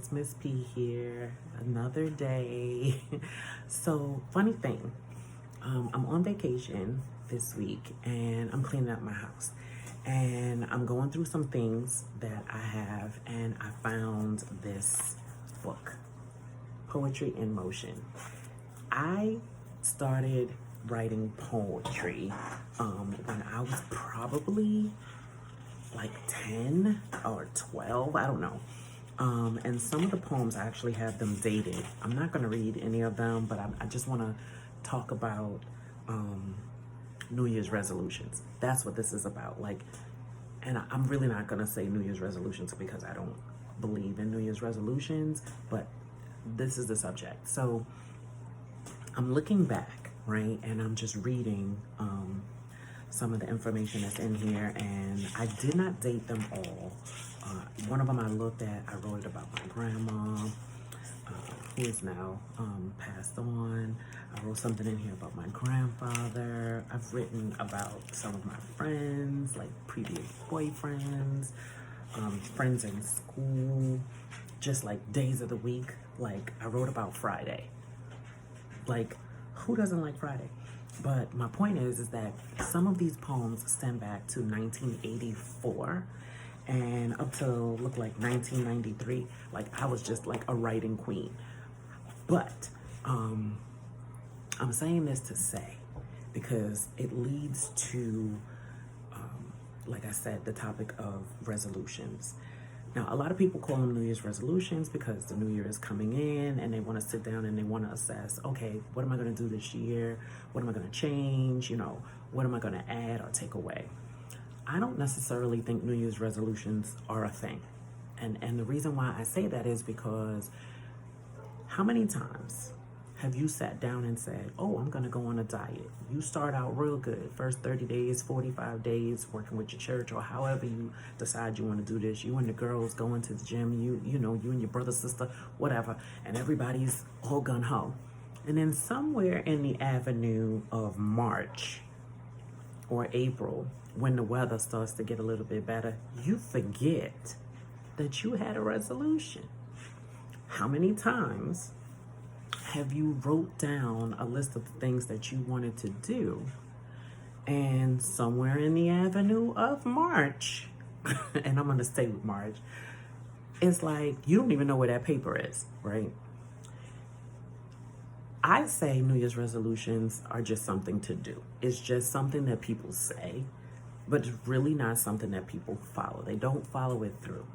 it's Miss P here, another day. So, funny thing, I'm on vacation this week and I'm cleaning up my house. And I'm going through some things that I have, and I found this book, Poetry in Motion. I started writing poetry when I was probably like 10 or 12, I don't know. And some of the poems, I actually have them dated. I'm not going to read any of them, but I just want to talk about New Year's resolutions. That's what this is about. And I'm really not going to say New Year's resolutions because I don't believe in New Year's resolutions, but this is the subject. So I'm looking back, right? And I'm just reading some of the information that's in here, and I did not date them all. One of them I looked at, I wrote it about my grandma, who is now passed on. I wrote something in here about my grandfather. I've written about some of my friends, like previous boyfriends, friends in school, just like days of the week. Like I wrote about Friday. Like, who doesn't like Friday? But my point is that some of these poems stem back to 1984 and up to look like 1993. Like I was just like a writing queen. But I'm saying this to say, because it leads to, like I said, the topic of resolutions. Now, a lot of people call them New Year's resolutions because the new year is coming in and they want to sit down and they want to assess, okay, what am I going to do this year? What am I going to change? You know, what am I going to add or take away? I don't necessarily think New Year's resolutions are a thing. And the reason why I say that is because how many times have you sat down and said, oh, I'm going to go on a diet? You start out real good. First 30 days, 45 days, working with your church or however you decide you want to do this. You and the girls going to the gym, you know, you and your brother, sister, whatever, and everybody's all gun-ho. And then somewhere in the avenue of March or April, when the weather starts to get a little bit better, you forget that you had a resolution. How many times have you wrote down a list of things that you wanted to do, and somewhere in the avenue of March, and I'm going to stay with March, it's like you don't even know where that paper is, right? I say New Year's resolutions are just something to do. It's just something that people say, but it's really not something that people follow. They don't follow it through.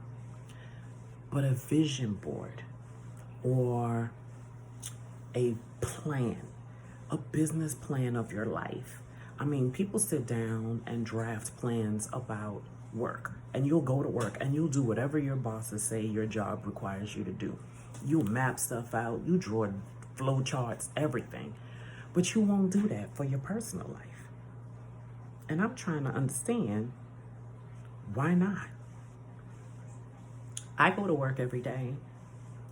But a vision board or a plan, a business plan of your life. I mean, people sit down and draft plans about work, and you'll go to work and you'll do whatever your bosses say your job requires you to do. You'll map stuff out, you draw flow charts, everything, but you won't do that for your personal life. And I'm trying to understand, why not? I go to work every day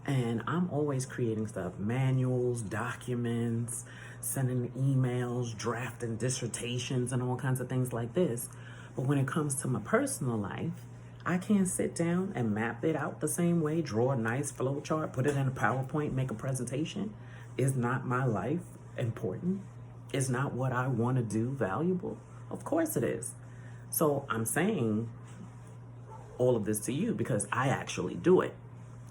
and I'm always creating stuff, manuals, documents, sending emails, drafting dissertations and all kinds of things like this. But when it comes to my personal life, I can't sit down and map it out the same way, draw a nice flow chart, put it in a PowerPoint, make a presentation. Is not my life important? Is not what I want to do valuable? Of course it is. So I'm saying all of this to you because I actually do it.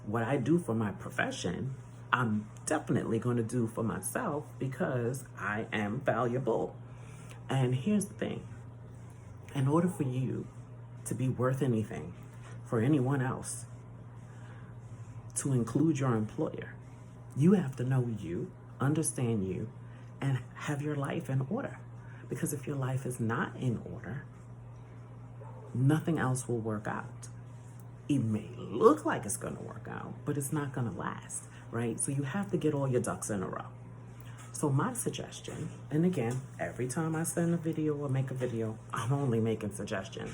What I do for my profession, I'm definitely going to do for myself because I am valuable. And here's the thing. In order for you to be worth anything for anyone else, to include your employer, you have to know you, understand you, and have your life in order. Because if your life is not in order, nothing else will work out. It may look like it's going to work out, but it's not going to last, right? So you have to get all your ducks in a row. So my suggestion, and again, every time I send a video or make a video, I'm only making suggestions,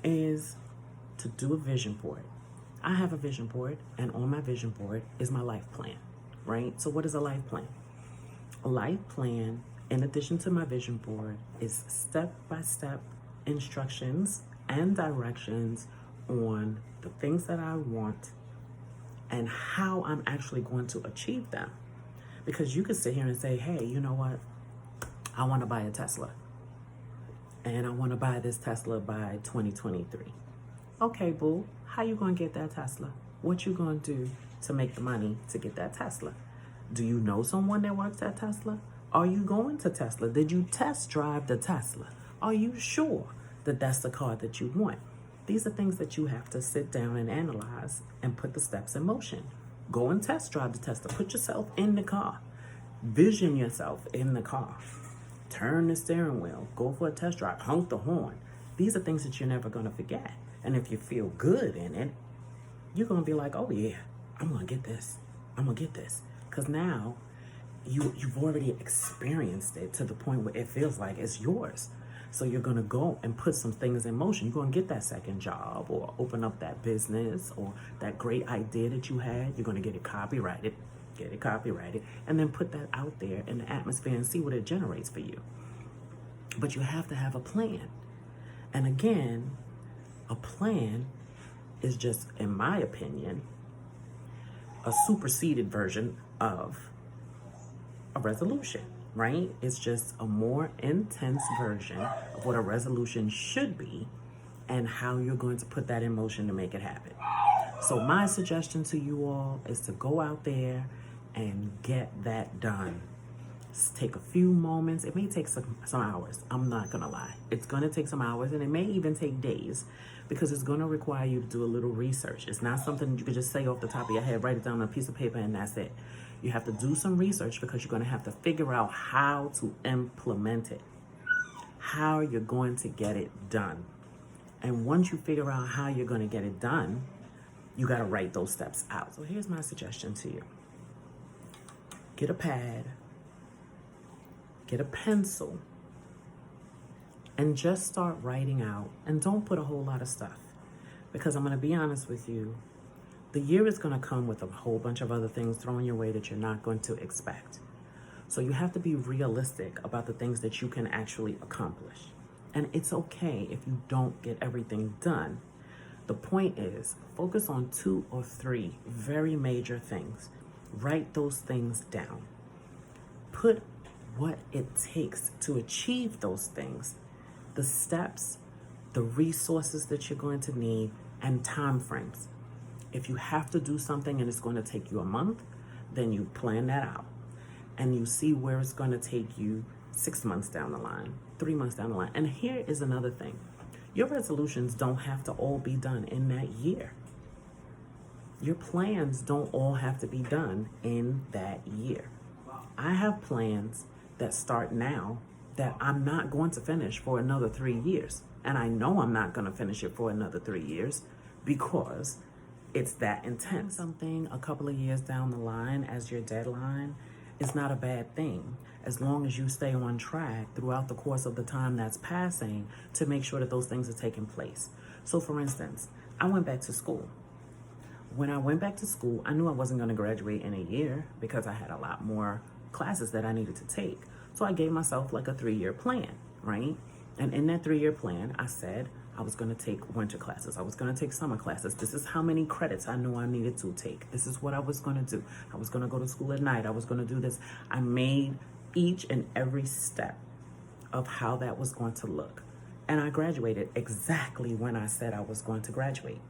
is to do a vision board. I have a vision board, and on my vision board is my life plan, right? So what is a life plan? A life plan, in addition to my vision board, is step-by-step instructions and directions on the things that I want and how I'm actually going to achieve them. Because you could sit here and say, hey, you know what? I want to buy a Tesla. And I want to buy this Tesla by 2023. Okay, boo, how you going to get that Tesla? What you going to do to make the money to get that Tesla? Do you know someone that works at Tesla? Are you going to Tesla? Did you test drive the Tesla? Are you sure that that's the car that you want? These are things that you have to sit down and analyze and put the steps in motion. Go and test drive the Tesla. Put yourself in the car. Vision yourself in the car. Turn the steering wheel. Go for a test drive. Honk the horn. These are things that you're never going to forget. And if you feel good in it, you're going to be like, oh yeah, I'm going to get this. I'm going to get this. Because now you've already experienced it to the point where it feels like it's yours. So you're going to go and put some things in motion. You're going to get that second job or open up that business or that great idea that you had. You're going to get it copyrighted, and then put that out there in the atmosphere and see what it generates for you. But you have to have a plan. And again, a plan is just, in my opinion, a superseded version of a resolution, right? It's just a more intense version of what a resolution should be and how you're going to put that in motion to make it happen. So my suggestion to you all is to go out there and get that done. Just take a few moments. It may take some hours. I'm not going to lie. It's going to take some hours, and it may even take days, because it's going to require you to do a little research. It's not something you can just say off the top of your head, write it down on a piece of paper, and that's it. You have to do some research, because you're going to have to figure out how to implement it, how you're going to get it done. And once you figure out how you're going to get it done, you got to write those steps out. So here's my suggestion to you. Get a pad, get a pencil, and just start writing out. And don't put a whole lot of stuff, because I'm going to be honest with you, the year is going to come with a whole bunch of other things thrown your way that you're not going to expect. So you have to be realistic about the things that you can actually accomplish. And it's okay if you don't get everything done. The point is, focus on 2 or 3 very major things. Write those things down. Put what it takes to achieve those things, the steps, the resources that you're going to need, and time frames. If you have to do something and it's going to take you a month, then you plan that out. And you see where it's going to take you 6 months down the line, 3 months down the line. And here is another thing. Your resolutions don't have to all be done in that year. Your plans don't all have to be done in that year. I have plans that start now that I'm not going to finish for another 3 years. And I know I'm not going to finish it for another 3 years because it's that intense. Something a couple of years down the line as your deadline is not a bad thing, as long as you stay on track throughout the course of the time that's passing to make sure that those things are taking place. So for instance, I went back to school. When I went back to school, I knew I wasn't going to graduate in a year because I had a lot more classes that I needed to take. So I gave myself like a 3-year plan, right? And in that 3-year plan, I said I was going to take winter classes. I was going to take summer classes. This is how many credits I knew I needed to take. This is what I was going to do. I was going to go to school at night. I was going to do this. I made each and every step of how that was going to look. And I graduated exactly when I said I was going to graduate.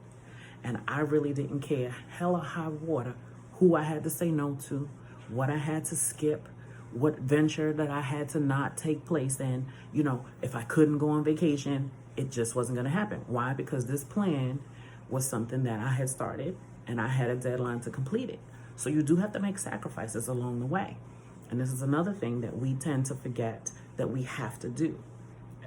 And I really didn't care, hell or high water, who I had to say no to, what I had to skip, what venture that I had to not take place in. You know, if I couldn't go on vacation, it just wasn't going to happen. Why? Because this plan was something that I had started and I had a deadline to complete it. So you do have to make sacrifices along the way. And this is another thing that we tend to forget that we have to do.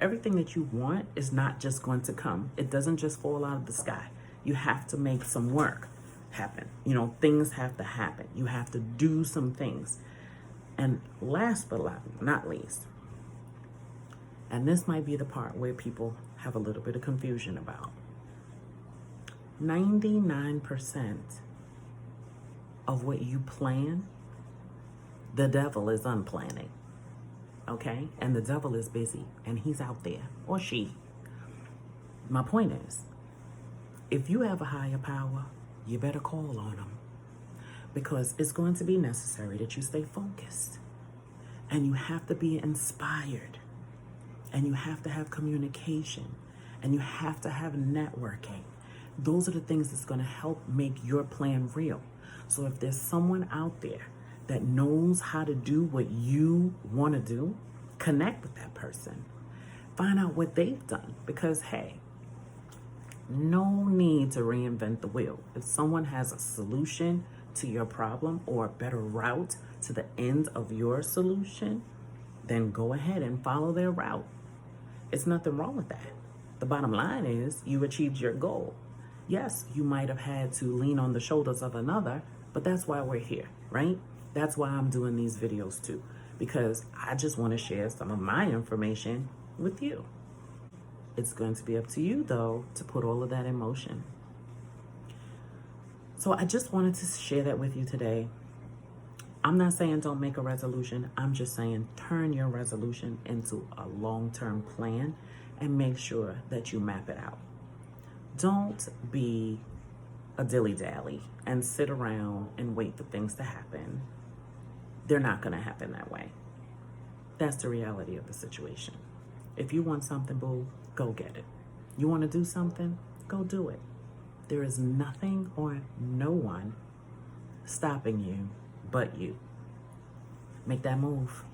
Everything that you want is not just going to come. It doesn't just fall out of the sky. You have to make some work happen. You know, things have to happen. You have to do some things. And last but not least, and this might be the part where people have a little bit of confusion about, 99% of what you plan, the devil is unplanning, okay? And the devil is busy, and he's out there, or she. My point is, if you have a higher power, you better call on him. because it's going to be necessary that you stay focused, and you have to be inspired, and you have to have communication, and you have to have networking. Those are the things that's going to help make your plan real. So if there's someone out there that knows how to do what you want to do, connect with that person. Find out what they've done, because hey, no need to reinvent the wheel. If someone has a solution to your problem or a better route to the end of your solution, then go ahead and follow their route. It's nothing wrong with that. The bottom line is you achieved your goal. Yes, you might have had to lean on the shoulders of another, but that's why we're here, right? That's why I'm doing these videos too, because I just want to share some of my information with you. It's going to be up to you, though, to put all of that in motion. So I just wanted to share that with you today. I'm not saying don't make a resolution. I'm just saying turn your resolution into a long-term plan and make sure that you map it out. Don't be a dilly-dally and sit around and wait for things to happen. They're not going to happen that way. That's the reality of the situation. If you want something, boo, go get it. You want to do something? Go do it. There is nothing or no one stopping you but you. Make that move.